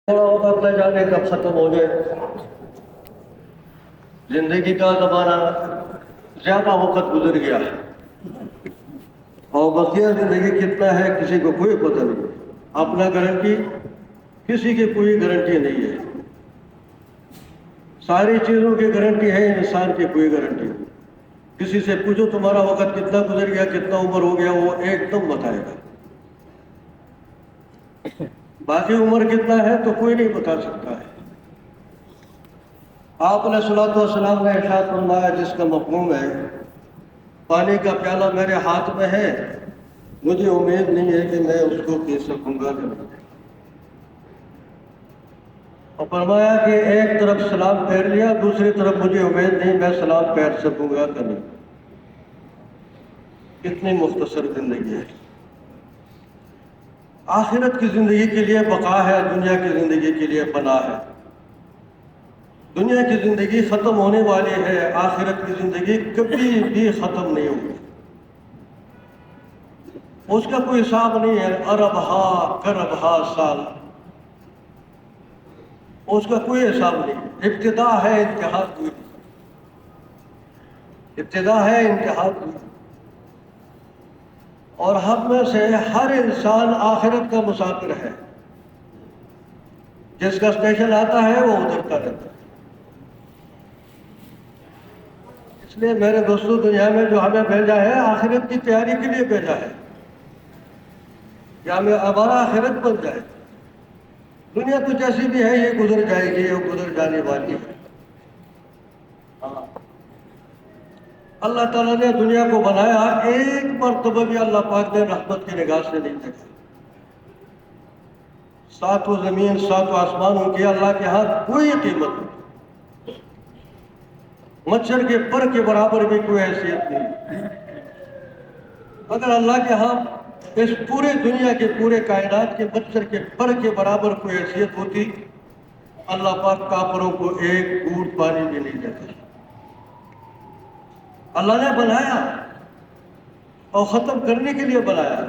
وقت نہ جانے کب ختم ہو جائے. زندگی کا زمانہ زیادہ وقت گزر گیا اور بقیہ زندگی کتنا ہے کسی کو کوئی پتہ نہیں. اپنا گارنٹی کسی کی کوئی گارنٹی نہیں ہے. ساری چیزوں کی گارنٹی ہے، انسان کی کوئی گارنٹی نہیں. کسی سے پوچھو تمہارا وقت کتنا گزر گیا، کتنا عمر ہو گیا، وہ ایک دم بتائے گا. باقی عمر کتنا ہے تو کوئی نہیں بتا سکتا ہے. آپ علیہ الصلوۃ والسلام نے ارشاد فرمایا جس کا مفہوم ہے پانی کا پیالہ میرے ہاتھ میں ہے، مجھے امید نہیں ہے کہ میں اس کو پی سکوں گا. اور فرمایا کہ ایک طرف سلام پھیر لیا، دوسری طرف مجھے امید نہیں میں سلام پھیر سکوں گا کہ نہیں. کتنی مختصر زندگی ہے. آخرت کی زندگی کے لیے بقا ہے، دنیا کی زندگی کے لیے فنا ہے. دنیا کی زندگی ختم ہونے والی ہے، آخرت کی زندگی کبھی بھی ختم نہیں ہوگی. اس کا کوئی حساب نہیں ہے، اربہا کربہا سال، اس کا کوئی حساب نہیں. ابتدا ہے انتہا کوئی نہیں. ابتدا ہے انتہا کوئی نہیں. اور ہم میں سے ہر انسان آخرت کا مسافر ہے. جس کا اسٹیشن آتا ہے وہ اترتا رہتا ہے. اس لیے میرے دوستوں دنیا میں جو ہمیں بھیجا ہے آخرت کی تیاری کے لیے بھیجا ہے کہ ہمیں ہمارا آخرت بن جائے. دنیا تو جیسی بھی ہے یہ گزر جائے گی، یہ گزر جانے والی ہے. اللہ تعالیٰ نے دنیا کو بنایا، ایک مرتبہ بھی اللہ پاک نے رحمت کی نگاہ سے نہیں دیکھا. ساتوں زمین ساتوں آسمانوں کی اللہ کے ہاتھ کوئی قیمت نہیں. مچھر کے پر کے برابر بھی کوئی حیثیت نہیں. اگر اللہ کے ہاں اس پورے دنیا کے پورے کائنات کے مچھر کے پر کے برابر کوئی حیثیت ہوتی، اللہ پاک کافروں کو ایک گھونٹ پانی بھی نہیں دیتا. اللہ نے بنایا اور ختم کرنے کے لیے بنایا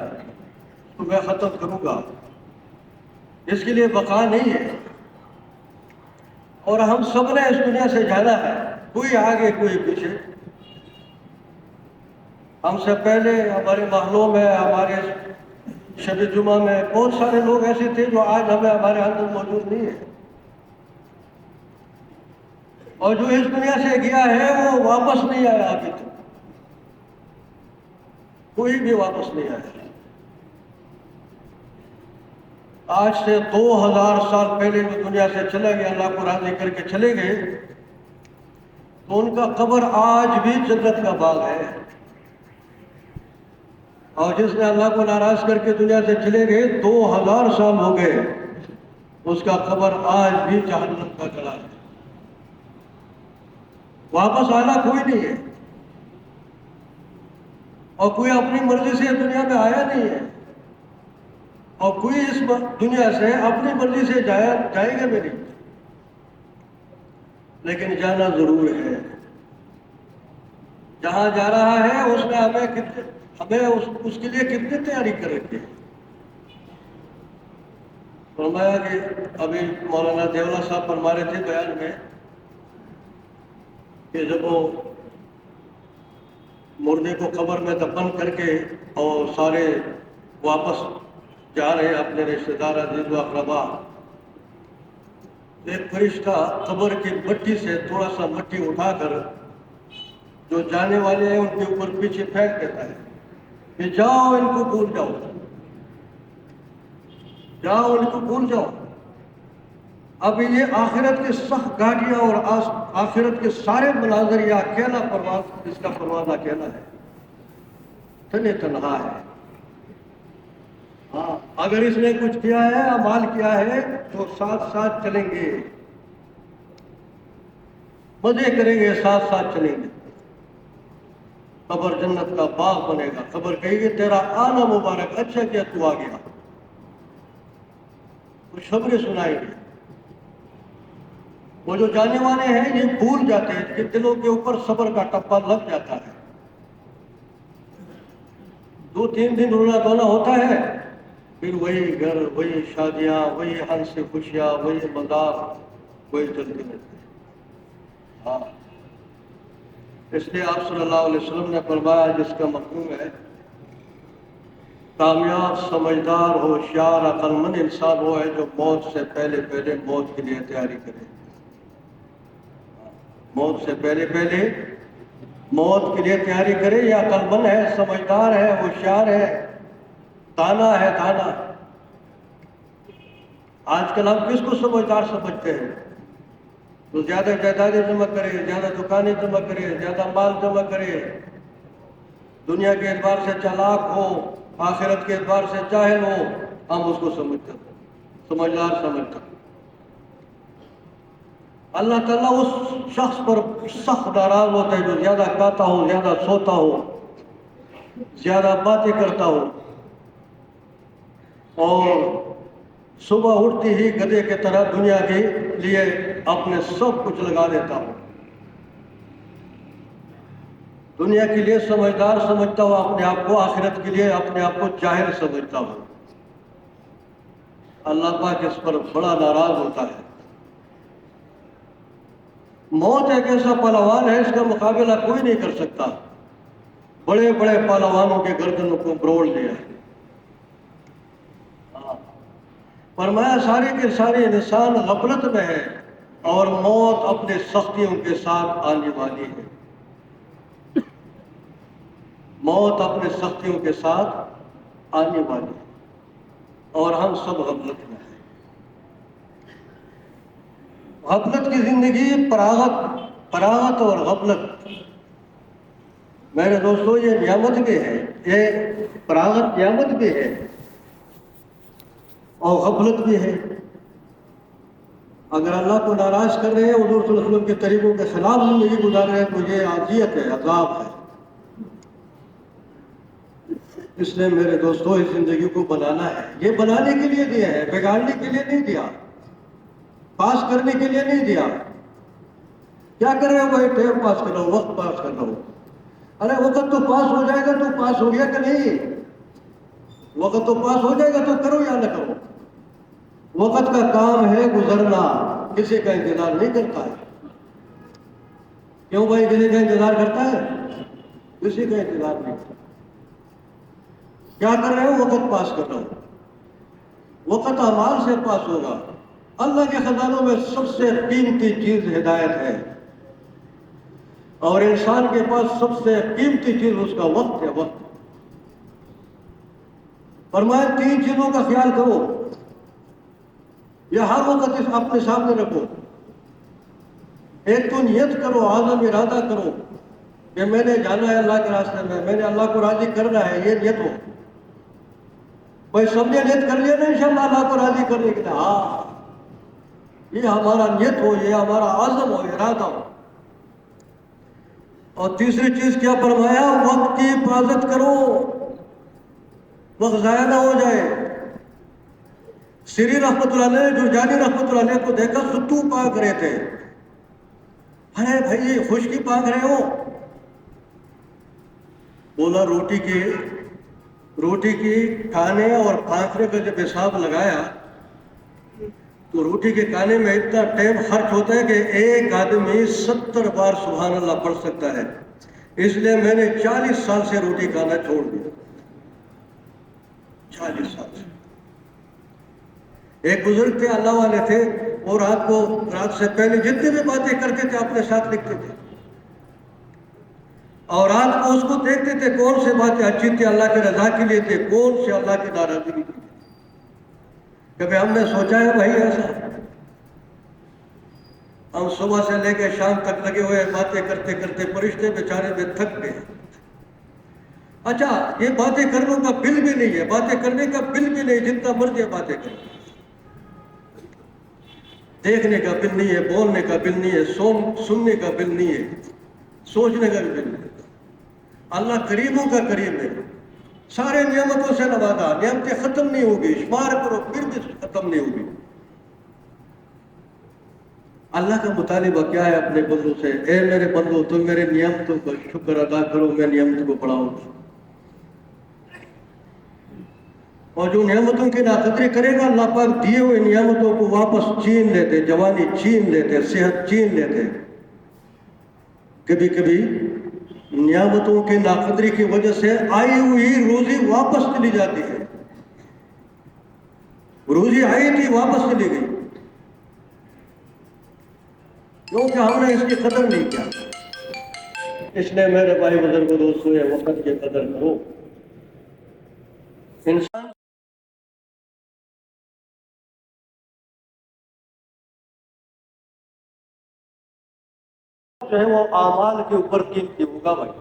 تو میں ختم کروں گا. اس کے لیے بقا نہیں ہے. اور ہم سب نے اس دنیا سے جانا ہے، کوئی آگے کوئی پیچھے. ہم سے پہلے ہمارے محلوں میں، ہمارے شب جمعہ میں بہت سارے لوگ ایسے تھے جو آج ہمارے اندر موجود نہیں ہے. اور جو اس دنیا سے گیا ہے وہ واپس نہیں آیا. ابھی تک کوئی بھی واپس نہیں آیا. آج سے 2000 سال پہلے جو دنیا سے چلے گئے، اللہ کو راضی کر کے چلے گئے، تو ان کا قبر آج بھی جنت کا باغ ہے. اور جس نے اللہ کو ناراض کر کے دنیا سے چلے گئے 2000 سال ہو گئے، اس کا قبر آج بھی جہنم کا گلا ہے. واپس آنا کوئی نہیں ہے، اور کوئی اپنی مرضی سے دنیا میں آیا نہیں ہے، اور کوئی اس دنیا سے اپنی مرضی سے جائے گا بھی نہیں. لیکن جانا ضرور ہے. جہاں جا رہا ہے اس میں ہمیں اس کے لیے کتنی تیاری کر رکھی ہے. فرمایا کہ ابھی مولانا دیولا صاحب فرما رہے تھے بیان میں کہ جب وہ مردے کو قبر میں دفن کر کے اور سارے واپس جا رہے اپنے رشتہ دار عزیز و اقربا، ایک فرشتہ قبر کی مٹی سے تھوڑا سا مٹی اٹھا کر جو جانے والے ہیں ان کے اوپر پیچھے پھینک دیتا ہے کہ جاؤ ان کو بھول جاؤ، جاؤ ان کو بھول جاؤ. اب یہ آخرت کے سخت گاڑیاں اور آخرت کے سارے مناظر یہ اکیلا پرواز، اس کا پرواز اکیلا ہے، تنے تنہا ہے. ہاں اگر اس نے کچھ کیا ہے، اعمال کیا ہے، تو ساتھ ساتھ چلیں گے، مزے کریں گے، ساتھ ساتھ چلیں گے. قبر جنت کا باغ بنے گا. قبر کہے گی تیرا آنا مبارک، اچھا کیا تو آ گیا. خوشخبری سنائیں گے. وہ جو جانے والے ہیں یہ بھول جاتے ہیں کہ دلوں کے اوپر صبر کا ٹپا لگ جاتا ہے. 2-3 دن رونا دھونا ہوتا ہے، پھر وہی گھر، وہی شادیاں، وہی ہنس خوشیاں، وہی مذاق، وہی چلتے رہتے ہیں۔ ہاں، اس لیے آپ صلی اللہ علیہ وسلم نے فرمایا، جس کا مفہوم ہے کامیاب، سمجھدار، ہوشیار، عقل مند انسان وہ ہے جو موت سے پہلے پہلے موت کے لیے تیاری کرے۔ موت سے پہلے پہلے موت کے لیے تیاری کرے۔ یہ عقل مند ہے، سمجھدار ہے، ہوشیار ہے، دانا ہے، دانا۔ آج کل ہم کس کو سمجھدار سمجھتے ہیں؟ تو زیادہ جائیدادیں جمع کرے، زیادہ دکانیں جمع کرے، زیادہ مال جمع کرے، دنیا کے اعتبار سے چالاک ہو، آخرت کے اعتبار سے جاہل ہو، ہم اس کو سمجھتے ہیں، سمجھدار سمجھتے ہیں۔ اللہ تعالیٰ اس شخص پر سخت ناراض ہوتا ہے جو زیادہ کھاتا ہو، زیادہ سوتا ہو، زیادہ باتیں کرتا ہو، اور صبح اٹھتی ہی گدھے کی طرح دنیا کے لیے اپنے سب کچھ لگا دیتا ہو۔ دنیا کے لیے سمجھدار سمجھتا ہو اپنے آپ کو، آخرت کے لیے اپنے آپ کو جاہل سمجھتا ہو۔ اللہ پاک اس پر بڑا ناراض ہوتا ہے۔ موت ایک ایسا پہلوان ہے، اس کا مقابلہ کوئی نہیں کر سکتا۔ بڑے بڑے پہلوانوں کے گردنوں کو بروڑ دیا۔ فرمایا سارے کے سارے انسان غفلت میں ہے، اور موت اپنے سختیوں کے ساتھ آنے والی ہے۔ موت اپنے سختیوں کے ساتھ آنے والی ہے، اور ہم سب غفلت میں ہیں۔ غفلت کی زندگی فراغت اور غفلت، میرے دوستو، یہ نعمت بھی ہے، یہ فراغت نعمت بھی ہے اور غفلت بھی ہے۔ اگر اللہ کو ناراض کر رہے ہیں، حضور صلی اللہ علیہ وسلم کے طریقوں کے خلاف زندگی گزار رہے ہیں، تو یہ عافیت ہے، عذاب ہے۔ اس لیے میرے دوستو، اس زندگی کو بنانا ہے، یہ بنانے کے لیے دیا ہے، بگاڑنے کے لیے نہیں دیا، پاس کرنے کے لیے نہیں دیا۔ کیا کر رہے ہو بھائی؟ ٹائم پاس کر رہا ہو، وقت پاس کر رہا ہو۔ ارے وقت تو پاس ہو جائے گا، تو پاس ہو گیا کہ نہیں؟ وقت تو پاس ہو جائے گا، تو کرو یا نہ کرو۔ وقت کا کام ہے گزرنا، کسی کا انتظار نہیں کرتا ہے۔ کیوں بھائی کسی کا انتظار کرتا ہے؟ کسی کا انتظار نہیں کرتا۔ کیا کر رہے ہو؟ وقت پاس کر رہا ہو۔ وقت اعمال سے پاس ہوگا۔ اللہ کے خزانوں میں سب سے قیمتی چیز ہدایت ہے، اور انسان کے پاس سب سے قیمتی چیز اس کا وقت ہے، وقت۔ فرمایا 3 چیزوں کا خیال کرو، یہ ہر وقت اس اپنے سامنے رکھو۔ ایک تو نیت کرو، عزم ارادہ کرو کہ میں نے جانا ہے اللہ کے راستے میں نے اللہ کو راضی کرنا ہے، یہ نیت ہو۔ بھائی سب نے نیت کر لیا نا انشاءاللہ اللہ کو راضی کرنے کے لیے؟ ہاں، یہ ہمارا نیت ہو، یہ ہمارا عزم ہو، ارادہ ہو۔ اور تیسری چیز کیا فرمایا؟ وقت کی حفاظت کرو، وقت ضائع نہ ہو جائے۔ سری رحمت اللہ علیہ، جرجانی رحمت اللہ علیہ کو دیکھا ستو پاک رہے تھے۔ ارے بھائی یہ خشکی پاک رہے ہو؟ بولا روٹی کی کھانے اور پھانکنے کا جب حساب لگایا تو روٹی کے کھانے میں اتنا ٹائم خرچ ہوتا ہے کہ ایک آدمی 70 بار سبحان اللہ پڑھ سکتا ہے۔ اس لیے میں نے 40 سال سے روٹی کھانا چھوڑ دیا، 40 سال سے۔ ایک بزرگ تھے، اللہ والے تھے، اور رات سے پہلے جتنی بھی باتیں کرتے تھے اپنے ساتھ لکھتے تھے، اور رات کو اس کو دیکھتے تھے کون سے باتیں اچھی تھی، اللہ کے رضا کے لیے تھے، کون سے اللہ کی ناراضگی کی تھی۔ کبھی ہم نے سوچا ہے بھائی ایسا؟ ہم صبح سے لے کے شام تک لگے ہوئے باتیں کرتے کرتے فرشتے بیچارے میں تھک گئے۔ اچھا، یہ باتیں کرنے کا بل بھی نہیں ہے، باتیں کرنے کا بل بھی نہیں، جتنا مرضی باتیں کریں۔ دیکھنے کا بل نہیں ہے، بولنے کا بل نہیں ہے، سننے کا بل نہیں ہے، سوچنے کا بھی بل نہیں ہے۔ اللہ قریبوں کا قریب ہے، سارے نعمتوں سے نوازا، نعمتیں ختم نہیں ہوگی، شمار کرو پھر بھی ختم نہیں ہوگی۔ اللہ کا مطالبہ کیا ہے اپنے بندوں سے؟ اے میرے بندو، تم میرے نعمتوں کا شکر ادا کرو، میں نعمت کو بڑھاؤں گا۔ اور جو نعمتوں کی ناقدری کرے گا اللہ پاک دیے ہوئے نعمتوں کو واپس چھین لیتے، جوانی چھین لیتے، صحت چھین لیتے۔ کبھی کبھی نعمتوں کی ناقدری کی وجہ سے آئی ہوئی روزی واپس چلی جاتی ہے، روزی آئی تھی واپس چلی گئی، کیونکہ ہم نے اس کی قدر نہیں کیا۔ اس لیے میرے بھائی بزرگوں دوستوں، یہ وقت کی قدر کرو۔ انسان جو ہے وہ اعمال کے اوپر قیمتی ہوگا بھائی،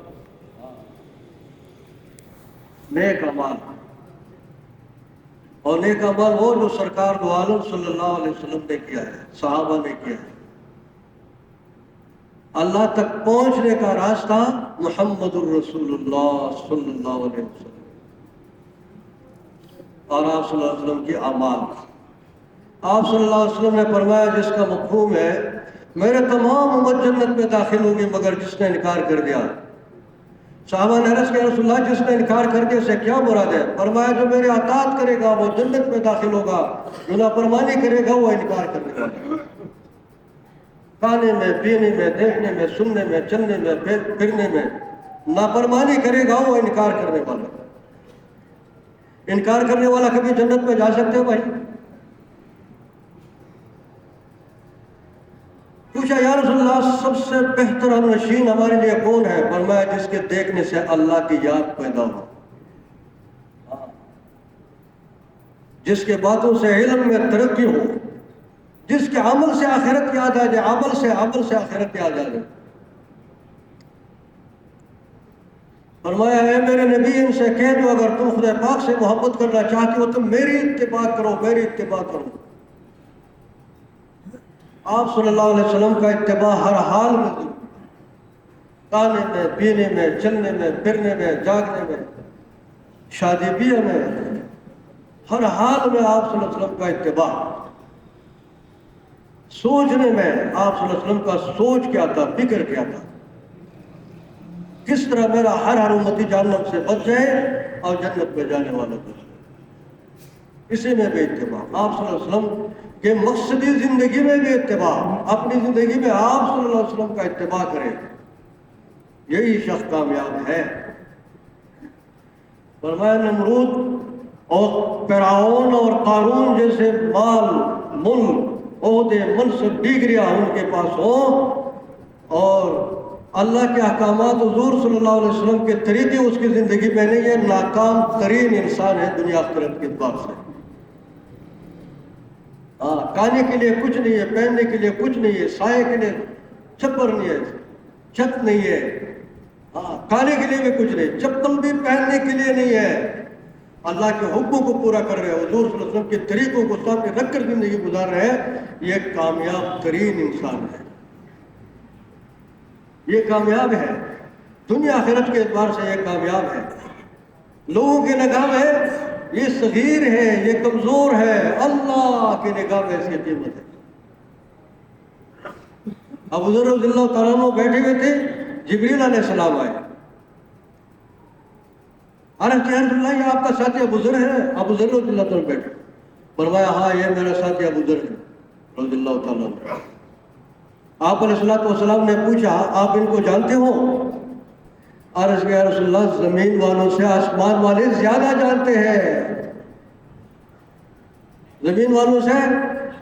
نیک اعمال، اور نیک اعمال وہ جو سرکار دو عالم صلی اللہ علیہ وسلم نے کیا ہے، صحابہ نے کیا ہے۔ اللہ تک پہنچنے کا راستہ محمد الرسول اللہ صلی اللہ علیہ وسلم اور آپ صلی اللہ علیہ وسلم کی اعمال۔ آپ صلی اللہ علیہ وسلم نے فرمایا جس کا مفہوم ہے میرے تمام امت جنت میں داخل ہوگی مگر جس نے انکار کر دیا۔ صحابہ نے عرض کیا رسول اللہ جس نے انکار کر دیا سے کیا مراد ہے؟ فرمایا جو میرے اطاعت کرے گا وہ جنت میں داخل ہوگا، جو نافرمانی کرے گا وہ انکار کرنے والا۔ کھانے میں، پینے میں، دیکھنے میں، سننے میں، چلنے میں، پھرنے میں نافرمانی کرے گا وہ انکار کرنے والا۔ انکار کرنے والا کبھی جنت میں جا سکتے ہو بھائی؟ پوچھا یا رسول اللہ سب سے بہتر نشین ہمارے لیے کون ہے؟ فرمایا جس کے دیکھنے سے اللہ کی یاد پیدا ہو، جس کے باتوں سے علم میں ترقی ہو، جس کے عمل سے آخرت یاد آ جائے، عمل سے آخرت یاد آ جائے۔ فرمایا اے میرے نبی ان سے کہہ دو اگر تم خدا پاک سے محبت کرنا چاہتے ہو تو میری اتباع کرو، میری اتباع کرو۔ آپ صلی اللہ علیہ وسلم کا اتباع ہر حال میں دو، کھانے میں، پینے میں، چلنے میں، پھرنے میں، جاگنے میں، شادی بیاہ میں، ہر حال میں آپ صلی اللہ علیہ وسلم کا اتباع۔ سوچنے میں آپ صلی اللہ علیہ وسلم کا سوچ کیا تھا، فکر کیا تھا، کس طرح میرا ہر امتی جہنم سے بچ جائے اور جنت میں جانے والا بچ جائے، اسی میں بھی اتباع۔ آپ صلی اللہ علیہ وسلم کہ مقصدی زندگی میں بھی اتباع، اپنی زندگی میں آپ صلی اللہ علیہ وسلم کا اتباع کرے، یہی شخص کامیاب ہے۔ فرمایا نمرود اور فرعون اور قارون جیسے مال، ملک، عہدے، منصب، ڈگریاں ان کے پاس ہوں اور اللہ کے احکامات حضور صلی اللہ علیہ وسلم کے طریقے اس کی زندگی میں نہیں ہے، ناکام ترین انسان ہے دنیا آخرت کے اعتبار سے۔ کھانے کے لیے کچھ نہیں ہے، پہننے کے لیے کچھ نہیں ہے، سائے کے لیے چھپر نہیں ہے، چھت نہیں ہے، کھانے کے لیے بھی کچھ نہیں، چپل بھی پہننے کے لیے نہیں ہے، اللہ کے حکموں کو پورا کر رہے ہیں، حضور صلی اللہ علیہ وسلم کے طریقوں کو سامنے رکھ کر زندگی گزار رہے ہیں، یہ کامیاب ترین انسان ہے، یہ کامیاب ہے، دنیا آخرت کے اعتبار سے یہ کامیاب ہے۔ لوگوں کی نگاہ میں یہ صغیر ہے، یہ کمزور ہے، اللہ کی نگاہ میں اس کی قیمت ہے۔ ابو ذر رضی اللہ تعالیٰ عنہ بیٹھے ہوئے تھے، جبریل علیہ السلام آئے، عرض یا رسول اللہ یہ آپ کا ساتھی ابو ذر ہے؟ ابو ذر رضی اللہ تعالیٰ بیٹھے، فرمایا ہاں یہ میرا ساتھی ابو ذر ہے رضی اللہ تعالیٰ عنہ۔ آپ علیہ السلام نے پوچھا آپ ان کو جانتے ہو؟ عرض کیا رسول اللہ زمین والوں سے آسمان والے زیادہ جانتے ہیں، زمین والوں سے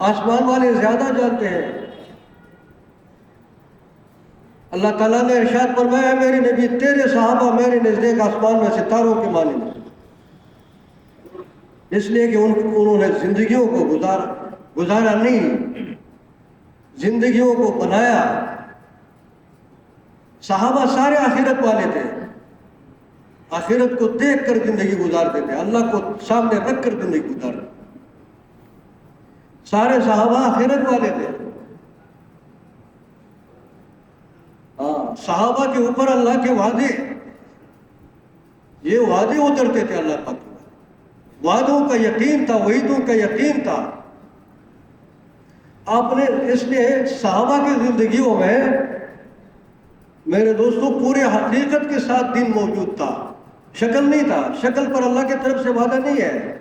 آسمان والے زیادہ جانتے ہیں۔ اللہ تعالیٰ نے ارشاد فرمایا میرے نبی تیرے صحابہ میرے نزدیک آسمان میں ستاروں کے مانند ہیں، اس لیے کہ انہوں نے زندگیوں کو گزارا نہیں، زندگیوں کو بنایا۔ صحابہ سارے آخرت والے تھے، آخرت کو دیکھ کر زندگی گزارتے تھے، اللہ کو سامنے رکھ کر زندگی گزارتے تھے، سارے صحابہ آخرت والے تھے۔ صحابہ کے اوپر اللہ کے وعدے، یہ وعدے اترتے تھے اللہ پاک کے، وعدوں کا یقین تھا، وعیدوں کا یقین تھا۔ آپ نے اس لیے صحابہ کی زندگیوں میں میرے دوستوں پورے حقیقت کے ساتھ دین موجود تھا، شکل نہیں تھا، شکل پر اللہ کی طرف سے وعدہ نہیں ہے،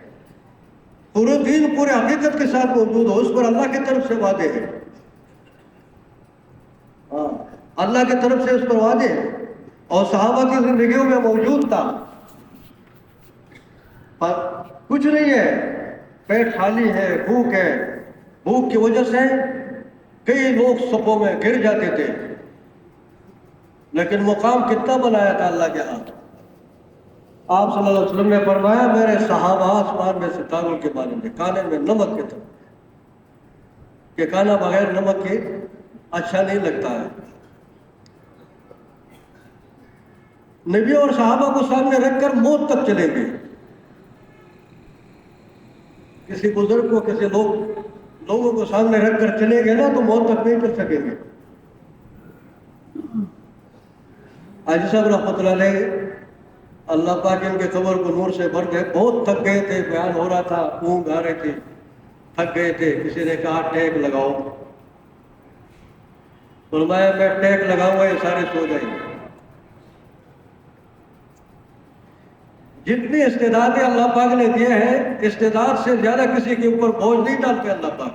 پورے دین پورے حقیقت کے ساتھ موجود ہو، اس پر اللہ کی طرف سے وعدے ہیں، ہاں اللہ کی طرف سے اس پر وعدے ہیں، اور صحابہ کی زندگیوں میں موجود تھا۔ پر کچھ نہیں ہے، پیٹ خالی ہے، بھوک ہے، بھوک کی وجہ سے کئی لوگ صفوں میں گر جاتے تھے، لیکن مقام کتنا بنایا تھا اللہ کے ہاتھ۔ آپ صلی اللہ علیہ وسلم نے فرمایا میرے صحابہ آسمان میں ستاروں کے مانند ہیں، کانے میں نمک کے تھے کہ کھانا بغیر نمک کے اچھا نہیں لگتا ہے۔ نبی اور صحابہ کو سامنے رکھ کر موت تک چلیں گے۔ کسی بزرگ کو، کسی لوگوں کو سامنے رکھ کر چلیں گے نا تو موت تک نہیں چل سکیں گے۔ حاجی صاحب رحمۃ اللہ علیہ، اللہ پاک ان کے قبر کو نور سے بھر دے، بہت تھک گئے تھے، بیان ہو رہا تھا، اونگ آ رہے تھے، تھک گئے تھے، کسی نے کہا ٹیک لگاؤ، فرمایا میں ٹیک لگاؤں گا یہ سارے سو جائیں گے۔ جتنی استعدادیں اللہ پاک نے دیے ہیں، استعداد سے زیادہ کسی کے اوپر بوجھ نہیں ڈالتے اللہ پاک۔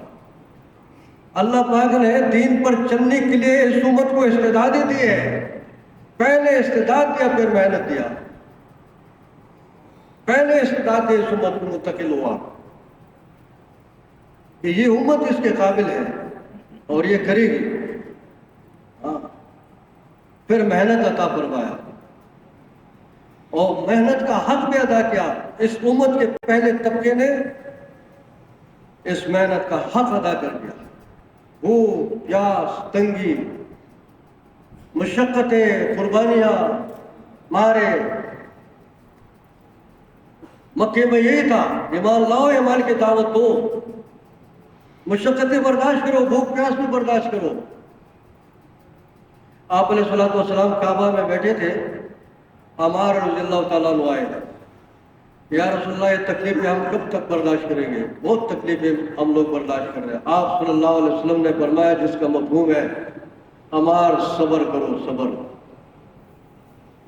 اللہ پاک نے دین پر چلنے کے لیے اس امت کو استعدادیں دی ہیں، پہلے استعداد دیا پھر محنت دیا، پہلے استعداد دے اس امت کو منتقل ہوا کہ یہ امت اس کے قابل ہے اور یہ کرے گی، ہاں پھر محنت عطا فرمایا اور محنت کا حق بھی ادا کیا۔ اس امت کے پہلے طبقے نے اس محنت کا حق ادا کر دیا۔ بھوک، پیاس، تنگی، مشقتیں، قربانیاں، مارے، مکے میں یہی تھا، ایمان لاؤ، ایمان کی دعوت دو، مشقتیں برداشت کرو، بھوک پیاس بھی برداشت کرو۔ آپ علیہ الصلوۃ والسلام کعبہ میں بیٹھے تھے، عمار رضی اللہ تعالیٰ عنہ آئے، یا رسول اللہ یہ تکلیفیں ہم کب تک برداشت کریں گے؟ بہت تکلیفیں ہم لوگ برداشت کر رہے ہیں۔ آپ صلی اللہ علیہ وسلم نے فرمایا جس کا مفہوم ہے عمار صبر کرو، صبر،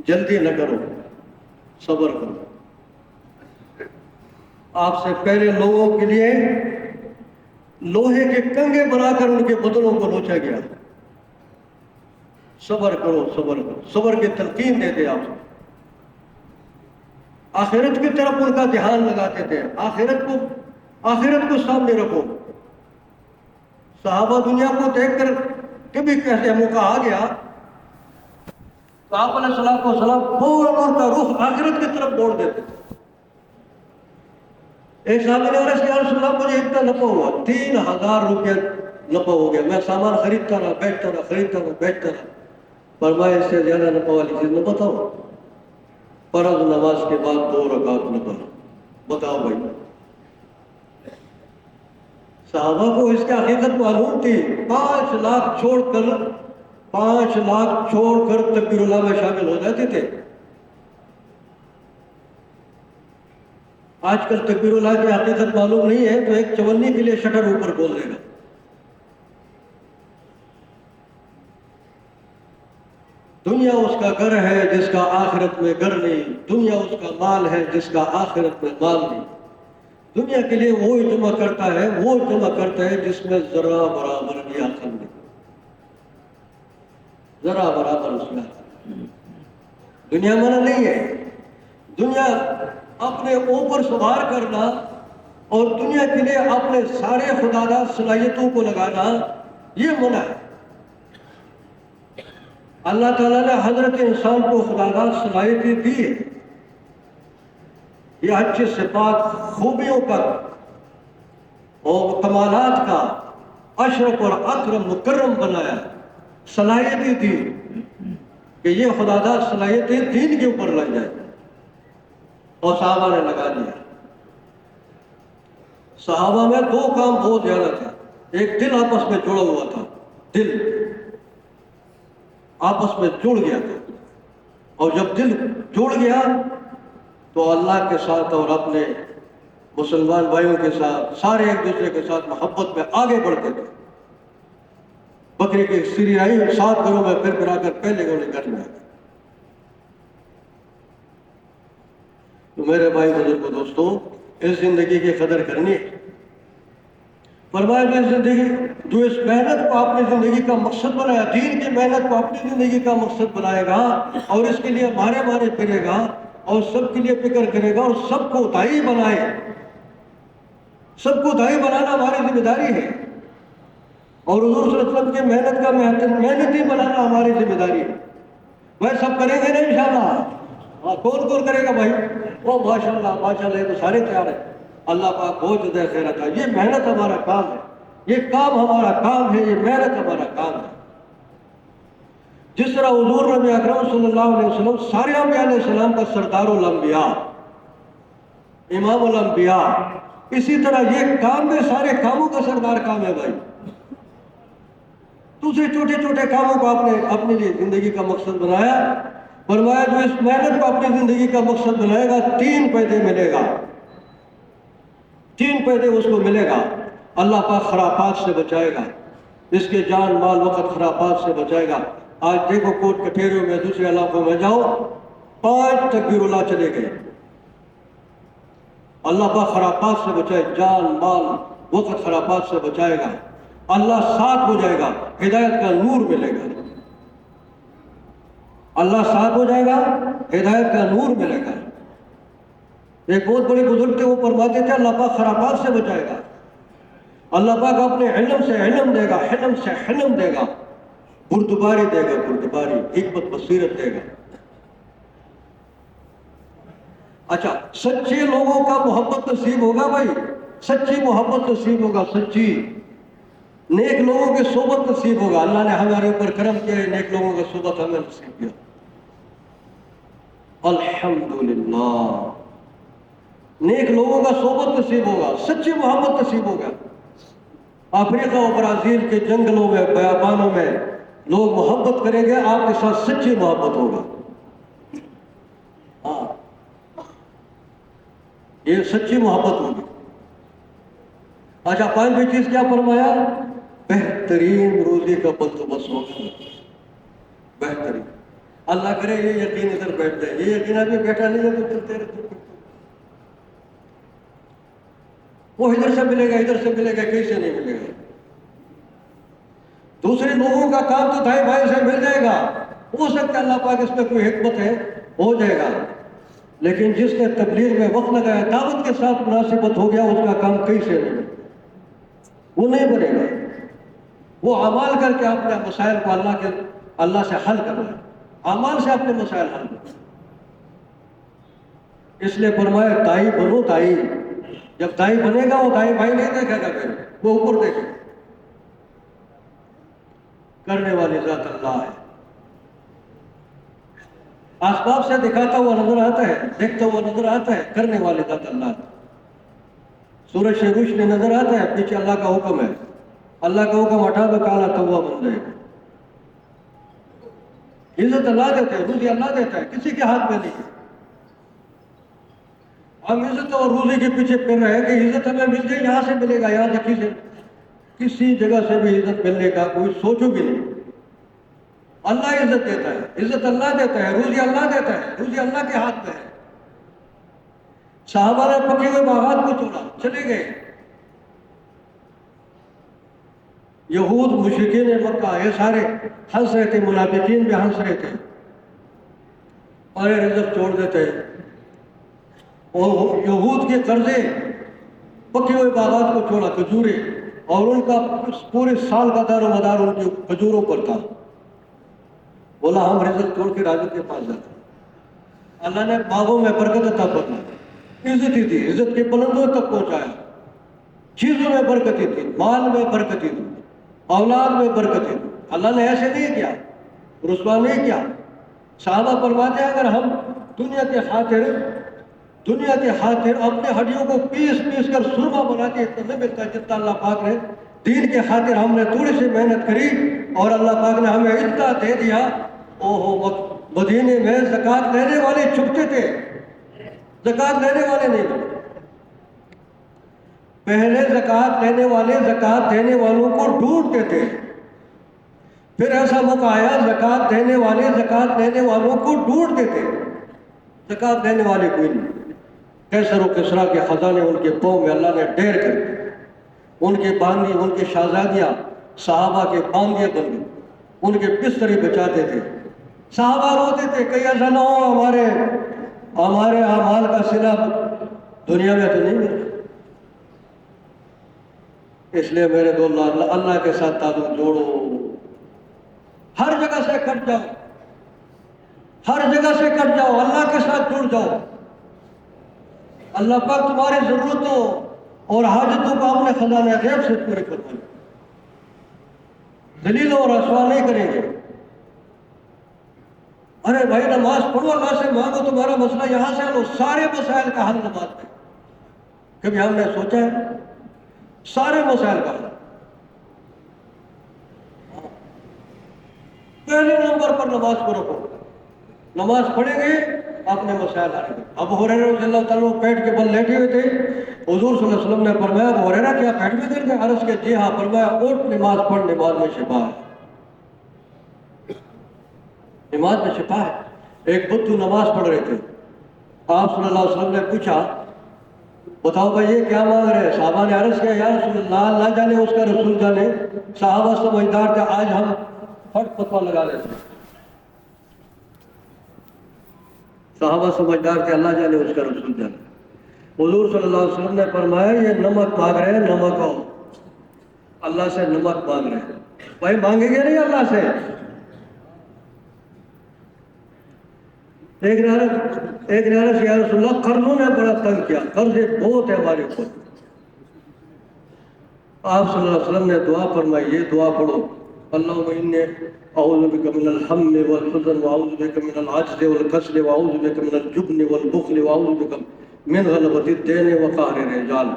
جلدی نہ کرو، صبر کرو۔ آپ سے پہلے لوگوں کے لیے لوہے کے کنگے بنا کر ان کے بدنوں کو نوچا گیا۔ صبر کرو، صبر کرو، صبر کی تلقین دیتے آپ سے، آخرت کی طرف ان کا دھیان لگاتے تھے، آخرت کو سامنے رکھو۔ صحابہ دنیا کو دیکھ کر کبھی کیسے موقع آ گیا تو آپ علیہ الصلوۃ والسلام فوراً ان کا رخ آخرت کی طرف موڑ دیتے تھے۔ ایک صحابی نے عرض کیا، یا رسول اللہ مجھے اتنا نفع ہوا، 3000 روپیہ نفع ہو گیا، میں سامان خریدتا رہا، بیچتا رہا، خریدتا رہا، بیچتا رہا۔ فرمایا اس سے زیادہ نفع والی چیز نہ بتاؤ، فرض نماز کے بعد 2 رکعت نفل، بتاؤ بھائی۔ صحابہ کو اس کی حقیقت معلوم تھی، 5 لاکھ چھوڑ کر تکبیر اللہ میں شامل ہو جاتے تھے۔ آج کل تکبیر اللہ کی حقیقت معلوم نہیں ہے تو ایک چونی کے لیے شٹر اوپر کھول دے گا۔ دنیا اس کا گھر ہے جس کا آخرت میں گھر نہیں، دنیا اس کا مال ہے جس کا آخرت میں مال نہیں۔ دنیا کے لیے وہ جمع کرتا ہے جس میں ذرا برابر بھی عقل نہیں، ذرا برابر اس میں عقل نہیں۔ دنیا منع نہیں ہے، دنیا اپنے اوپر سوار کرنا اور دنیا کے لیے اپنے سارے خداداد صلاحیتوں کو لگانا یہ منع ہے۔ اللہ تعالیٰ نے حضرت انسان کو خداداد صلاحیتیں دی ہے، یہ اچھی صفات، خوبیوں کا اور کمالات کا اشرف اور اکرم مکرم بنایا، صلاحیتیں دی کہ یہ خداداد صلاحیتیں دین کے اوپر لگ جائیں، اور صحابہ نے لگا دیا۔ صحابہ میں 2 کام بہت زیادہ تھا، ایک دل آپس میں جڑا ہوا تھا، دل آپس میں جڑ گیا تھا، اور جب دل جڑ گیا تو اللہ کے ساتھ اور اپنے مسلمان بھائیوں کے ساتھ سارے ایک دوسرے کے ساتھ محبت میں آگے بڑھتے تھے۔ بکری کی سری آئی 7 گھروں میں پھر آ کر پہلے گھر میں آ گئے۔ تو میرے بھائی بزرگوں دوستوں، اس زندگی کی قدر کرنی ہے۔ فرمایا میں زندگی جو اس محنت کو اپنی زندگی کا مقصد بنایا، دین کی محنت کو اپنی زندگی کا مقصد بنائے گا اور اس کے لیے مارے پھرے گا اور سب کے لیے فکر کرے گا اور سب کو دائی بنائے، سب کو دائی بنانا ہماری ذمہ داری ہے، اور حضور صلی اللہ علیہ وسلم کی محنت کا محنتی بنانا ہماری ذمہ داری ہے۔ بھائی سب کریں گے نا انشاءاللہ؟ کون کون کرے گا بھائی؟ وہ ماشاءاللہ یہ تو سارے تیار ہیں۔ اللہ پاک بہت زیادہ خیر عطا۔ یہ محنت ہمارا کام ہے، یہ کام ہمارا کام ہے، یہ محنت ہمارا کام ہے۔ جس طرح حضور نبی اکرم صلی اللہ علیہ وسلم سارے انبیاء علیہ السلام کا سردار الانبیاء، امام الانبیاء، اسی طرح یہ کام میں سارے کاموں کا سردار کام ہے بھائی۔ دوسرے چھوٹے چھوٹے کاموں کو آپ نے اپنے لیے زندگی کا مقصد بنایا، فرمایا جو اس محنت کو اپنی زندگی کا مقصد بنائے گا 3 فائدے ملے گا، 3 فائدے اس کو ملے گا۔ اللہ پاک خرافات سے بچائے گا، اس کے جان مال وقت خرافات سے بچائے گا۔ آج دیکھو کوٹ کٹھیریوں میں دوسرے علاقوں میں جاؤ، 5 تکبیر اللہ چلے گئے۔ اللہ پاک خرافات سے بچائے، جان مال وقت خرافات سے بچائے گا، اللہ ساتھ ہو جائے گا، ہدایت کا نور ملے گا۔ اللہ ساتھ ہو جائے گا، ہدایت کا نور ملے گا۔ ایک بہت بڑے بزرگ تھے، وہ فرماتے تھے اللہ پاک خرافات سے بچائے گا، اللہ پاک اپنے علم سے علم دے گا، حلم سے حلم دے گا، بردباری دے گا، بردباری، حکمت بصیرت دے گا۔ اچھا، سچے لوگوں کا محبت نصیب ہوگا بھائی، سچی محبت نصیب ہوگا، سچی نیک لوگوں کی صحبت نصیب ہوگا۔ اللہ نے ہمارے اوپر کرم کیا ہے، نیک لوگوں کی صحبت ہمیں نصیب کیا، الحمدللہ۔ نیک لوگوں کا صحبت نصیب ہوگا، سچی محبت نصیب ہوگا۔ افریقہ و برازیل کے جنگلوں میں، بیابانوں میں لوگ محبت کریں گے، آپ کے ساتھ سچی محبت ہوگا۔ ہاں، یہ سچی محبت ہوگی۔ اچھا، 5ویں چیز کیا فرمایا؟ بہترین روزی کا بندوبست ہوگا، بہترین۔ اللہ کرے یہ یقین ادھر بیٹھ جائے، یہ یقین ابھی بیٹھا نہیں ہے تو چلتے رہتے، وہ ادھر سے ملے گا، ادھر سے ملے گا، کہیں سے نہیں ملے گا۔ دوسرے لوگوں کا کام تو دائیں بائیں سے مل جائے گا، ہو سکتا ہے اللہ پاک اس میں کوئی حکمت ہے، ہو جائے گا، لیکن جس نے تبلیغ میں وقت لگایا، دعوت کے ساتھ مناسبت ہو گیا، اس کا کام کہیں سے نہیں، وہ نہیں بنے گا۔ وہ اعمال کر کے اپنے مسائل کو اللہ سے حل کرنا ہے، اعمال سے اپنے مسائل حل کرنا۔ اس لیے فرمایا دائی بنو، دائی۔ جب دائی بنے گا، وہ دائی بھائی نہیں دیکھے گا، پھر وہ اوپر دیکھے گا۔ کرنے والی ذات اللہ ہے، اسباب سے دکھاتا ہوا نظر آتا ہے، دیکھتا ہوا نظر آتا ہے، کرنے والی ذات اللہ ہے۔ سورج سے روشنی نظر آتا ہے، پیچھے اللہ کا حکم ہے، اللہ کا حکم ہٹا دو، کالا کوا بن جائے گا۔ عزت اللہ دیتا ہے، روزی اللہ دیتا ہے، کسی کے ہاتھ میں نہیں ہے۔ ہم عزت اور روزی کے پیچھے پھر رہے ہیں کہ عزت ہمیں مل گئی، یہاں سے ملے گا، یہاں سے کسی جگہ سے بھی عزت ملنے کا کوئی سوچو بھی نہیں۔ اللہ عزت دیتا ہے، عزت اللہ دیتا ہے، روزی اللہ دیتا ہے، روزی اللہ کے ہاتھ میں ہے۔ صحابہ نے پکے ہوئے باغات کو چھوڑا، چلے گئے۔ یہود مشرکین مکہ یہ سارے ہنس رہے تھے، منافقین بھی ہنس رہے تھے، اور رزق چھوڑ دیتے ہیں، اور یہود کے قرضے، پکے ہوئے باغات کو چھوڑا، کھجورے، اور ان کا پورے سال کا دار و مدار ان کے کھجوروں پر تھا۔ بولا ہم رزق چھوڑ کے راجا کے پاس جاتے ہیں۔ اللہ نے باغوں میں برکت عطا فرمائی، عزت ہی تھی، عزت کے بلندوں تک پہنچایا، چیزوں میں برکتی تھی، مال میں برکتی تھی، اولاد میں برکتی تھی۔ اللہ نے ایسے نہیں کیا، رسوا نہیں کیا۔ صحابہ فرماتے ہیں اگر ہم دنیا کے خاطر اپنے ہڈیوں کو پیس پیس کر سرما بناتے ہیں، اتنا نہیں ملتا جتنا اللہ پاک نے دین کے خاطر ہم نے تھوڑی سی محنت کری اور اللہ پاک نے ہمیں اتنا دے دیا۔ مدینے میں زکوٰۃ لینے والے چھپتے تھے، زکوٰۃ لینے والے نہیں تھے۔ پہلے زکوٰۃ لینے والے زکوٰۃ دینے والوں کو ڈھونڈتے تھے، پھر ایسا موقع آیا زکوٰۃ دینے والے زکوٰۃ لینے والوں کو ڈھونڈتے تھے، زکوٰۃ دینے والے کوئی نہیں۔ کیسر و کسرا کے خزانے ان کے پاؤں میں اللہ نے ڈھیر کر دیے، ان کے باندھی، ان کی شہزادیاں صحابہ کے باندھیاں بن گئی، ان کے بستر بچاتے تھے، صحابہ روتے تھے کہیں ایسا نہ ہو ہمارے اعمال کا صلہ دنیا میں تو نہیں ملتا۔ اس لیے میرے دوست اللہ کے ساتھ تعلق جوڑو، ہر جگہ سے کٹ جاؤ، ہر جگہ سے کٹ جاؤ، اللہ کے ساتھ جڑ جاؤ۔ اللہ پاک تمہاری ضرورتوں اور حاجتوں کو اپنے خزانہ غیب سے پورے کروائے، ذلیل اور رسوا نہیں کریں گے۔ ارے بھائی نماز پڑھو، اللہ سے مانگو، تمہارا مسئلہ یہاں سے لو، سارے مسائل کا حل نماز میں۔ کبھی ہم نے سوچا ہے سارے مسائل کا حل پہلے نمبر پر نماز کو رکھو، نماز پڑھیں گے اپنے مسائل حل گے۔ ابو ہریرہ رضی اللہ تعالیٰ پیٹ کے بل لیٹے ہوئے تھے، حضور صلی اللہ علیہ وسلم نے فرمایا ابو ہریرہ کیا پیٹ میں درد ہے؟ عرض کے جی ہاں، فرمایا اٹھ نماز پڑھ، نماز میں شفا ہے، نماز میں شفا ہے۔ ایک بدھو نماز پڑھ رہے تھے، آپ صلی اللہ علیہ وسلم نے پوچھا بتاؤ بھائی یہ کیا مانگ رہے ہیں؟ صحابہ نے عرض کیا یا رسول اللہ، اللہ جانے اس کا رسول جانے۔ صحابہ سمجھدار تھے، آج ہم پھٹ فتویٰ لگا لیتے ہیں، صحابہ سمجھدار تھے، اللہ جانے اس کا رسول جانے۔ حضور صلی اللہ علیہ وسلم نے فرمایا یہ نمک مانگ رہے ہیں، نمک ہو، اللہ سے نمک مانگ رہے ہیں۔ بھائی مانگیں گے نہیں اللہ سے؟ ایک نے عرض یا رسول اللہ قرضوں نے بڑا تنگ کیا، قرض بہت ہے ہمارے اوپر۔ آپ صلی اللہ علیہ وسلم نے دعا فرمائی، یہ دعا پڑھو، اللہم انی اعوذ بک من الہم والحزن واعوذ بک من العجز والکسل واعوذ بک من الجبن والبخل واعوذ بک من غلبۃ الدین وقہر الرجال۔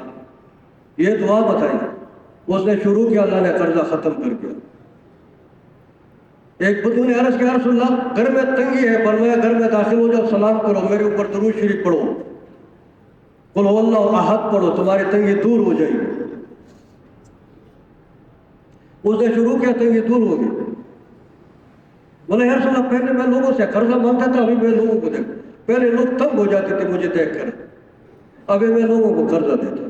یہ دعا بتائی، اس نے شروع کیا، اللہ نے قرضہ ختم کر دیا۔ ایک بدو نے عرض کیا رسول اللہ گھر میں تنگی ہے، فرمایا گھر میں داخل ہو جاؤ، سلام کرو، میرے اوپر درود شریف پڑھو، قل هو اللہ احد پڑھو، تمہاری تنگی دور ہو جائے گی۔ اس نے شروع کیا، تنگی دور ہو گئی۔ بولے یا رسول اللہ پہلے میں لوگوں سے قرضہ مانگتا تھا، ابھی میں لوگوں کو دیکھ، پہلے لوگ تنگ ہو جاتے تھے مجھے دیکھ کر، ابھی میں لوگوں کو قرضہ دیتا۔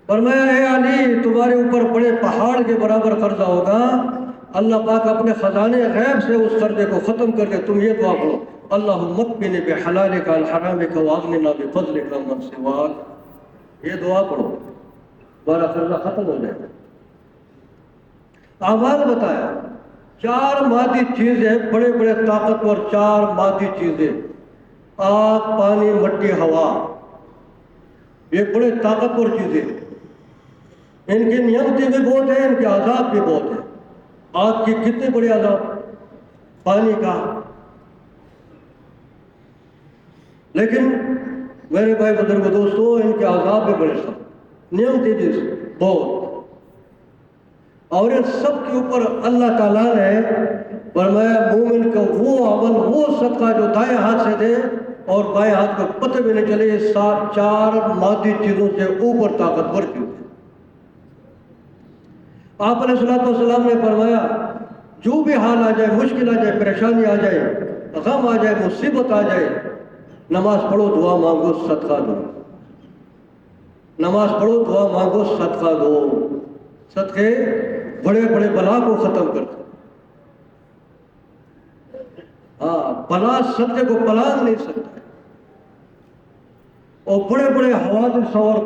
فرمایا اے علی تمہارے اوپر بڑے پہاڑ کے برابر قرضہ ہوگا، اللہ پاک اپنے خزانے غیب سے اس قرضے کو ختم کر کے تم یہ دعا پڑھو، اللہم اکفنی بحلالک عن حرامک واغننا بفضلک عمن سواک۔ یہ دعا پڑھو، تمہارا قرضہ ختم ہو جائے گا۔ اعمال بتایا، چار مادی چیزیں، بڑے بڑے طاقتور چار مادی چیزیں، آگ، پانی، مٹی، ہوا، یہ بڑے طاقتور چیزیں، ان کی نعمتیں بھی بہت ہیں، ان کے عذاب بھی بہت ہیں۔ آگ کی کتنے بڑے عذاب، پانی کا، لیکن میرے بھائی بزرگ دوستو ان کے عذاب بھی بڑے سخت، نعمتیں بھی بہت، اور ان سب کے اوپر اللہ تعالیٰ نے فرمایا مومن کا وہ عمل، وہ صدقہ جو دائیں ہاتھ سے دے اور بائیں ہاتھ کو پتہ بھی نہیں چلے، یہ چار مادی چیزوں سے اوپر طاقتور چیز ہے۔ آپ علیہ السلام نے فرمایا جو بھی حال آ جائے، مشکل آ جائے، پریشانی آ جائے، غم آ جائے، مصیبت آ جائے، نماز پڑھو، دعا مانگو، صدقہ دو۔ نماز پڑھو، دعا مانگو، صدقہ دو۔ صدقے بڑے بڑے بلا کو ختم کرتے، ہاں بلا صدقے کو پلان نہیں سکتا، اور بڑے بڑے حوادث اور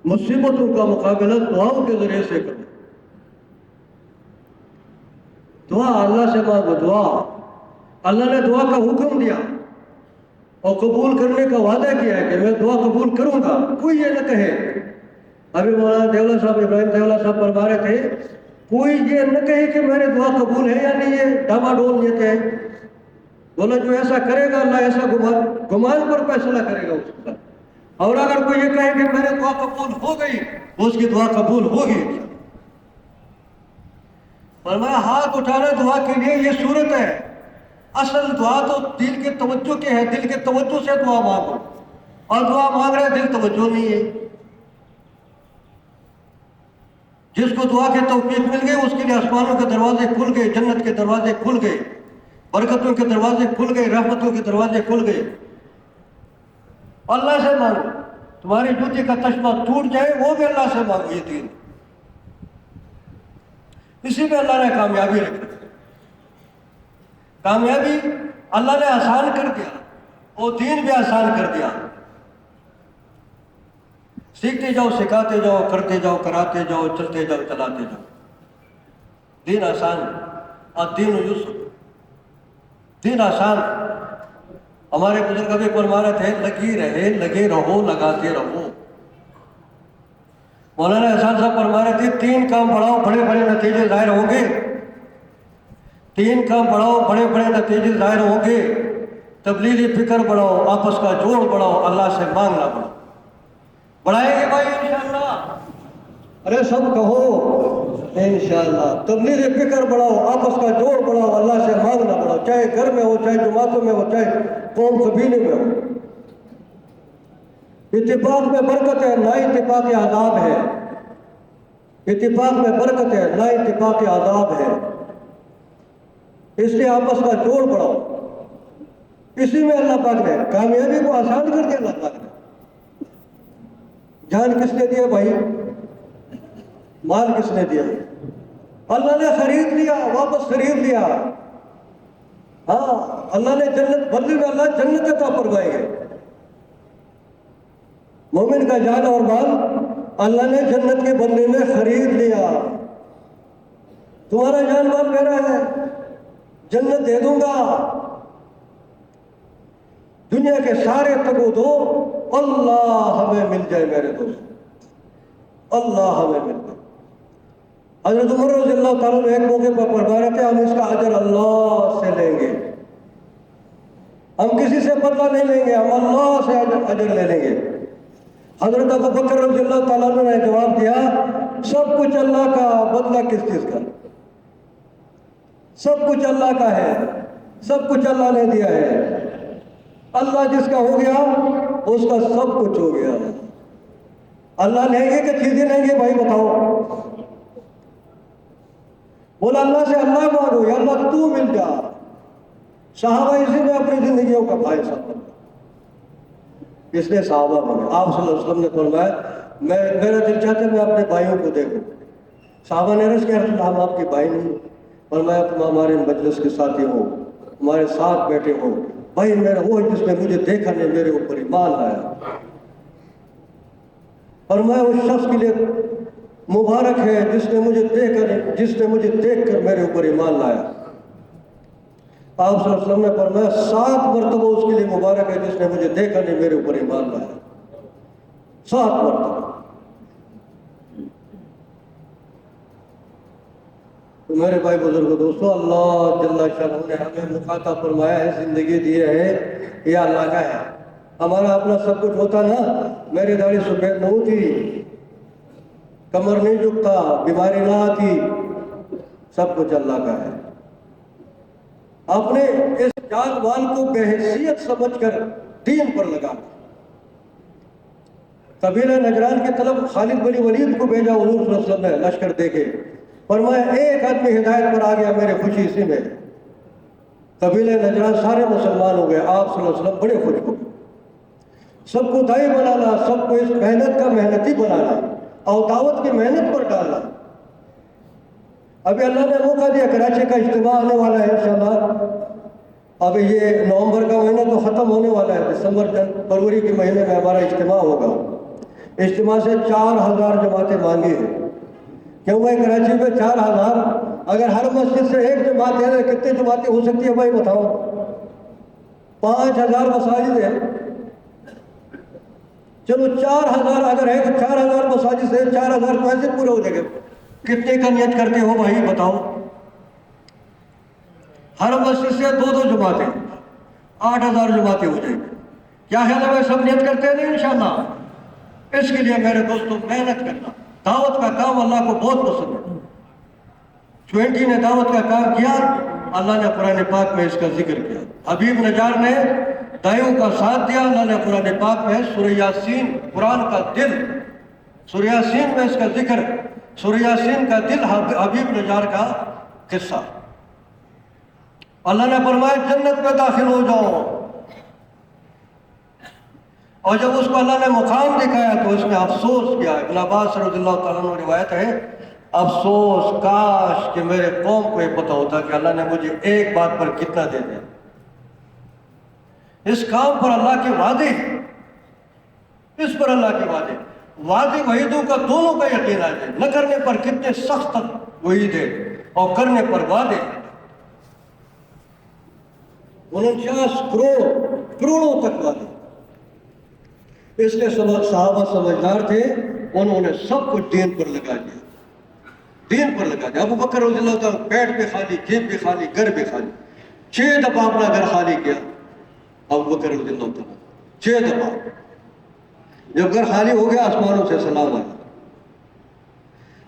مصیبتوں کا مقابلہ دعاؤں کے ذریعے سے کرتے۔ دعا اللہ سے مانگو، دعا اللہ نے دعا کا حکم دیا اور قبول کرنے کا وعدہ کیا ہے کہ میں دعا قبول کروں گا۔ کوئی یہ نہ کہے، ابھی مولانا دیولہ صاحب، ابراہیم دیولہ صاحب فرما رہے تھے، کوئی یہ نہ کہے کہ میرے دعا قبول ہے یا نہیں، یہ ڈاما ڈول یہ تھے۔ بولا جو ایسا کرے گا اللہ ایسا گمان پر فیصلہ کرے گا اس کا، اور اگر کوئی یہ کہے کہ میرے دعا قبول ہو گئی، اس کی دعا قبول ہوگی۔ فرمایا ہاتھ اٹھانا دعا کے لیے یہ صورت ہے، اصل دعا تو دل کے توجہ کے ہے، دل کے توجہ سے دعا مانگو، اور دعا مانگ رہے دل توجہ نہیں ہے۔ جس کو دعا کے توفیق مل گئی اس کے لیے آسمانوں کے دروازے کھل گئے، جنت کے دروازے کھل گئے، برکتوں کے دروازے کھل گئے، رحمتوں کے دروازے کھل گئے۔ اللہ سے مانگو، تمہاری جوتی کا تشمہ ٹوٹ جائے وہ بھی اللہ سے مانگو، یہ دین، اسی میں اللہ نے کامیابی رکھی، کامیابی اللہ نے آسان کر دیا، وہ دین بھی آسان کر دیا، سیکھتے جاؤ، سکھاتے جاؤ، کرتے جاؤ، کراتے جاؤ، چلتے جاؤ، چلاتے جاؤ، دین آسان، الدین یسر، دین آسان۔ ہمارے بزرگ ابھی فرما رہے تھے لگی رہے، لگے رہو، لگاتے رہو۔ مولانا احسان صاحب فرما رہے تھے 3 کام بڑھاؤ، بڑے بڑے نتیجے ظاہر ہوں گے، 3 کام بڑھاؤ، بڑے بڑے نتیجے ظاہر ہوں گے، تبلیغی فکر بڑھاؤ، آپس کا جوڑ بڑھاؤ، اللہ سے مانگنا بڑھاؤ۔ بڑھائیں گے بھائی انشاءاللہ؟ ارے سب کہو انشاءاللہ۔ تبلیغی فکر بڑھاؤ، آپس کا جوڑ بڑھاؤ، اللہ سے مانگنا بڑھاؤ، چاہے گھر میں ہو، چاہے جماعتوں میں ہو، چاہے قوم قبیلے میں ہو۔ اتفاق میں برکت ہے، نا اتفاق عذاب ہے، اتفاق میں برکت ہے، نا اتفاق عذاب ہے، اس لیے آپس کا جوڑ بڑھاؤ۔ اسی میں اللہ پاک نے کامیابی کو آسان کر دیا۔ اللہ پاک نے جان کس نے دیا بھائی؟ مال کس نے دیا؟ اللہ نے خرید لیا، واپس خرید لیا۔ ہاں، اللہ نے جنت، بدلے میں اللہ جنت عطا فرمائے گے۔ مومن کا جان اور مال اللہ نے جنت کے بدلے میں خرید لیا۔ تمہارا جان مال میرا ہے، جنت دے دوں گا، دنیا کے سارے تگو دو، اللہ ہمیں مل جائے میرے دوست، اللہ ہمیں مل جائے۔ حضرت عمر رضی اللہ تعالیٰ نے ایک موقع پر فرما رہے تھے ہم اس کا اجر اللہ سے لیں گے، ہم کسی سے بدلہ نہیں لیں گے، ہم اللہ سے اجر لے لیں گے۔ حضرت ابو بکر رضی اللہ تعالیٰ نے جواب دیا سب کچھ اللہ کا، بدلہ کس چیز کا؟ سب کچھ اللہ کا ہے، سب کچھ اللہ نے دیا ہے، اللہ جس کا ہو گیا اس کا سب کچھ ہو گیا۔ اللہ لیں گے کہ چیزیں لیں گے بھائی بتاؤ؟ بولا اللہ سے اللہ مانگو، یا اللہ تو مل جا۔ صحابہ اسی میں اپنی زندگیوں کا بھائی صاحب، اس نے صحابہ بنے۔ آپ صلی اللہ علیہ وسلم نے فرمایا میرا دل چاہتا ہے میں اپنے بھائیوں کو دیکھوں۔ صحابہ نے عرض کیا رسول ہم آپ کے بھائی نہیں؟ فرمایا تم ہمارے مجلس کے ساتھی ہو، ہمارے ساتھ بیٹھے ہو، بھائی میرا وہ جس نے مجھے دیکھا نے میرے اوپر ایمان لایا، اور میں اس شخص کے لیے مبارک ہے جس نے مجھے دیکھ کر میرے اوپر ایمان لایا۔ آپ صلی اللہ علیہ وسلم نے فرمایا 7 مرتبہ اس کے لیے مبارک ہے جس نے مجھے دیکھا نہیں میرے اوپر ایمان لایا، 7 مرتبہ۔ تو میرے بھائی بزرگ دوستو، اللہ جل شانہ نے ہمیں مخاطب فرمایا ہے، زندگی دی ہے، یہ اللہ کا ہے۔ ہمارا اپنا سب کچھ ہوتا نا، میری داڑھی سفید نہ ہوتی، کمر نہیں جھکتا، بیماری نہ آتی، سب کچھ اللہ کا ہے۔ آپ نے اس جان مال کو بے حیثیت سمجھ کر دین پر لگا۔ قبیلہ نجران کی طرف خالد بن ولید کو بھیجا حضور صلی اللہ علیہ وسلم نے لشکر دے کے، فرمایا ایک آدمی ہدایت پر آ گیا میرے خوشی اسی میں۔ قبیلہ نجران سارے مسلمان ہو گئے، آپ صلی اللہ علیہ وسلم بڑے خوش ہو گئے۔ سب کو دائی بنانا، سب کو اس محنت کا محنتی بنانا اور دعوت کی محنت پر ڈالنا۔ ابھی اللہ نے موقع دیا، کراچی کا اجتماع آنے والا ہے انشاءاللہ۔ ابھی یہ نومبر کا مہینہ تو ختم ہونے والا ہے، دسمبر فروری کے مہینے میں ہمارا اجتماع ہوگا۔ اجتماع سے 4000 جماعتیں مانگی ہیں، کیوں بھائی کراچی میں 4000؟ اگر ہر مسجد سے ایک جماعت ہے تو کتنی جماعتیں ہو سکتی ہیں بھائی بتاؤ؟ 5000 مساجد ہیں، چلو 4000 اگر ہے تو 4000 مساجد سے 4000 تو ایسے پورے ہو جائیں گے۔ کتنے کا نیت کرتے ہو بھائی بتاؤ؟ ہر مسجد سے 2 جماعتیں، 8000 جماعتیں ہو جائیں گی۔ کیا خیال ہے سب نیت کرتے ہیں نہیں انشاءاللہ؟ اس کے لیے میرے دوستوں محنت کرنا، دعوت کا کام اللہ کو بہت پسند ہے۔ 20 نے دعوت کا کام کیا، اللہ نے قرآن پاک میں اس کا ذکر کیا۔ حبیب نجار نے دائیوں کا ساتھ دیا، اللہ نے قرآن پاک میں سورہ یاسین، قرآن کا دل، سورہ یاسین میں اس کا ذکر، سورہ یاسین کا دل حبیب نجار کا قصہ۔ اللہ نے فرمایا جنت میں داخل ہو جاؤ، اور جب اس کو اللہ نے مقام دکھایا تو اس میں افسوس کیا. ابن عباس رضی اللہ تعالیٰ عنہ روایت ہے، افسوس کاش کہ میرے قوم کو یہ پتہ ہوتا کہ اللہ نے مجھے ایک بات پر کتنا دے دیا. اس کام پر اللہ کے وعدے، اس پر اللہ کے وعدے وعیدوں کا دونوں کا یقین آ جائے. نہ کرنے پر کتنے سخت وعید ہے اور کرنے پر وعدے. 49 کروڑوں تک وعدے. اس لیے صحابہ سمجھدار تھے، انہوں نے سب کچھ دین پر لگا دیا. دین پر لگا دیا. ابو بکر رضی اللہ تعالیٰ پیٹ بھی خالی، جیب بھی خالی، گھر بھی خالی. 6 دفعہ اپنا گھر خالی کیا ابو بکر رضی اللہ تعالیٰ. 6 دفعہ. جب گھر خالی ہو گیا آسمانوں سے سلام آیا.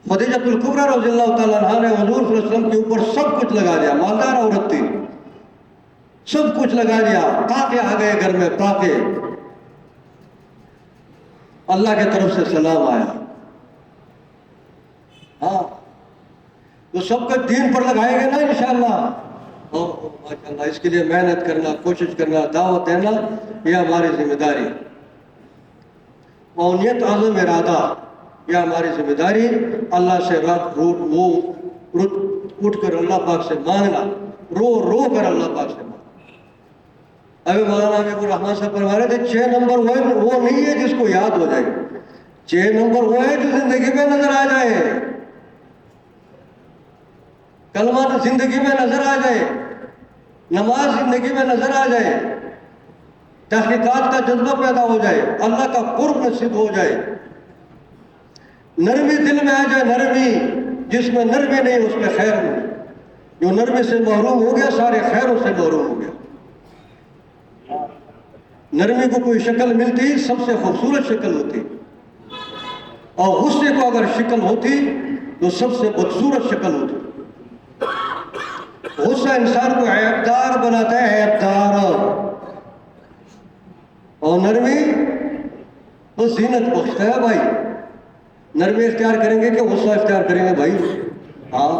خدیجہ الکبریٰ رضی اللہ تعالیٰ عنہ نے حضور صلی اللہ علیہ وسلم کے اوپر سب کچھ لگا دیا. مالدار عورت تھی، سب کچھ لگا دیا. تاکہ آ گئے گھر میں، تاکہ اللہ کی طرف سے سلام آیا. ہاں تو سب کا دین پر لگائے گے نا انشاءاللہ. ماشاءاللہ اس کے لیے محنت کرنا، کوشش کرنا، دعوت دینا، یہ ہماری ذمہ داری. نیت عزم ارادہ یہ ہماری ذمہ داری. اللہ سے اٹھ کر اللہ پاک سے مانگنا، رو کر اللہ پاک سے مانگنا. ابھی مولانا حبیب الرحمن صاحب فرما رہے تھے 6 نمبر وہ نہیں ہے جس کو یاد ہو جائے. 6 نمبر وہ ہے جو زندگی میں نظر آ جائے. کلمہ زندگی میں نظر آ جائے، نماز زندگی میں نظر آ جائے، تحقیقات کا جذبہ پیدا ہو جائے، اللہ کا قرب نصیب ہو جائے، نرمی دل میں آ جائے. نرمی، جس میں نرمی نہیں اس میں خیر نہیں. جو نرمی سے محروم ہو گیا سارے خیروں سے محروم ہو گیا. نرمی کو کوئی شکل ملتی سب سے خوبصورت شکل ہوتی، اور غصے کو اگر شکل ہوتی تو سب سے بدصورت شکل ہوتی. غصہ انسان کو عیبدار بناتا ہے، عیبدار. اور نرمی تو زینت بخشتا ہے بھائی. نرمی اختیار کریں گے کہ غصہ اختیار کریں گے بھائی؟ ہاں.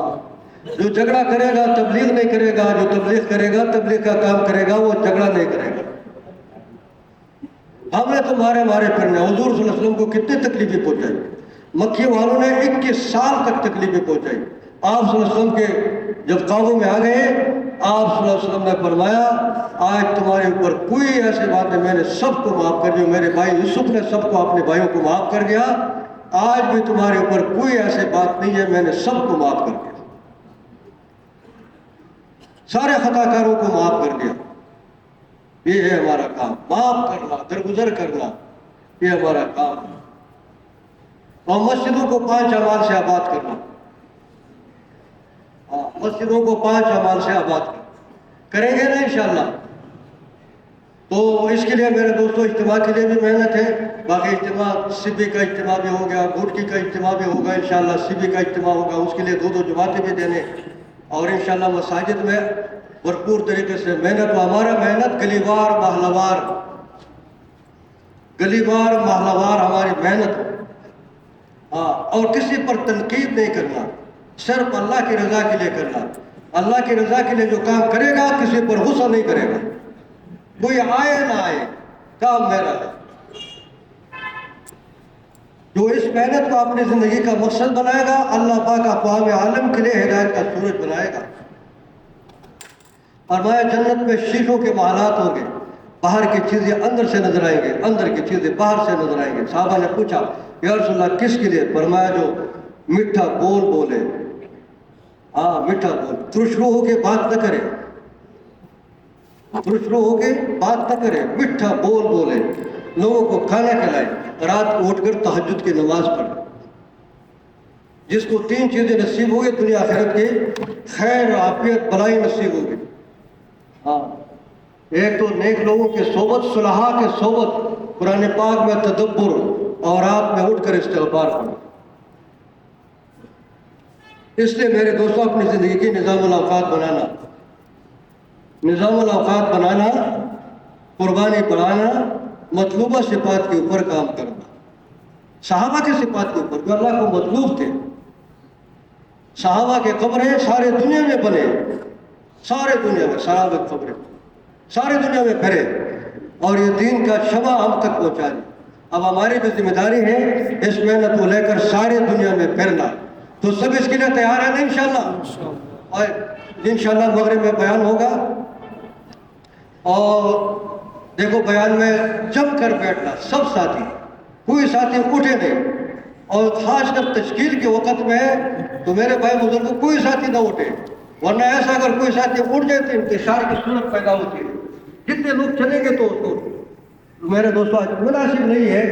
جو جھگڑا کرے گا تبلیغ نہیں کرے گا، جو تبلیغ کرے گا تبلیغ کا کام کرے گا، وہ جھگڑا نہیں کرے گا. ہم نے تمہارے پھرنے. حضور صلی اللہ علیہ وسلم کو کتنی تکلیفیں پہنچائی. مکے والوں نے 21 سال تک تکلیفیں پہنچائی. آپ صلی اللہ علیہ وسلم کے جب قابو میں آ گئے، آپ صلی اللہ علیہ وسلم نے فرمایا آج تمہارے اوپر کوئی ایسی بات نہیں، میں نے سب کو معاف کر دیا. میرے بھائی یوسف نے سب کو اپنے بھائیوں کو معاف کر دیا. آج بھی تمہارے اوپر کوئی ایسی بات نہیں ہے، میں نے سب کو معاف کر دیا. سارے خطا کاروں کو معاف کر دیا. یہ ہے ہمارا کام، معاف کرنا، درگزر کرنا، یہ ہمارا کام ہے. اور مسجدوں کو 5 اعمال سے آباد کرنا. مسجدوں کو 5 اعمال سے آباد کریں گے نا انشاءاللہ. تو اس کے لیے میرے دوستوں اجتماع کے لیے بھی محنت ہے. باقی اجتماع سبھی کا اجتماع بھی ہو گیا، گھوٹکی کا اجتماع بھی ہوگا انشاءاللہ، سبھی کا اجتماع ہوگا. اس کے لیے 2 جماعتیں بھی دینے، اور انشاءاللہ مساجد میں بھرپور طریقے سے محنت. ہمارا محنت گلیوار محلوار ہماری محنت ہو. اور کسی پر تنقید نہیں کرنا، صرف اللہ کی رضا کے لیے کرنا. اللہ کی رضا کے لیے جو کام کرے گا کسی پر غصہ نہیں کرے گا. کوئی آئے نہ آئے، کام میرا ہے. جو اس محنت کو اپنی زندگی کا مقصد بنائے گا، اللہ پاک اقوام عالم کے لیے ہدایت کا سورج بنائے گا. فرمایا جنت میں شیشوں کے محلات ہوں گے. باہر کی چیزیں اندر سے نظر آئیں گے، اندر کی چیزیں باہر سے نظر آئیں گے. صحابہ نے پوچھا یا رسول اللہ کس کے لیے؟ فرمایا جو میٹھا بول بولے. میٹھا بول، ترش رو ہو کے بات نہ کرے، ترش رو ہو کے بات نہ کرے، میٹھا بول بولے، لوگوں کو کھانا کھلائے، رات کو اٹھ کر تہجد کی نماز پڑھے. جس کو 3 چیزیں نصیب ہوگی دنیا آخرت کے، خیر عافیت بلائی نصیب ہوگی. ایک تو نیک لوگوں کے صحبت، صلحاء کے صحبت، قرآن پاک میں تدبر، اور رات میں اٹھ کر استغفار کرنا. اس لیے میرے دوستوں اپنی زندگی کی نظام الاوقات بنانا، قربانی بڑھانا، مطلوبہ صفات کے اوپر کام کرنا. صحابہ کی صفات کے اوپر جو اللہ کو مطلوب تھے. صحابہ کے قبریں سارے دنیا میں بنے، سارے دنیا میں صحابہ قبریں سارے دنیا میں پھرے. اور یہ دین کا شمع ہم تک پہنچا دیں۔ اب ہماری بھی ذمہ داری ہے اس محنت کو لے کر سارے دنیا میں پھیلنا، تو سب اس کے لیے تیار ہیں نا انشاءاللہ؟ اور انشاءاللہ مغرب میں بیان ہوگا، اور دیکھو بیان میں جم کر بیٹھنا سب ساتھی، کوئی ساتھی اٹھے نہیں، اور خاص کر تشکیل کے وقت میں تو میرے بھائی بزرگ کوئی ساتھی نہ اٹھے، ورنہ ایسا اگر کوئی ساتھی اٹھ جائے تو انتشار کی صورت پیدا ہوتی ہے، جتنے لوگ چلیں گے تو میرے دوستوں آج مناسب نہیں ہے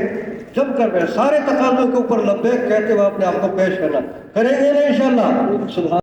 جم کر بیٹھ، سارے تقاضوں کے اوپر لبیک کہتے ہوئے اپنے آپ کو پیش کرنا، کریں گے نا انشاءاللہ؟ سبحان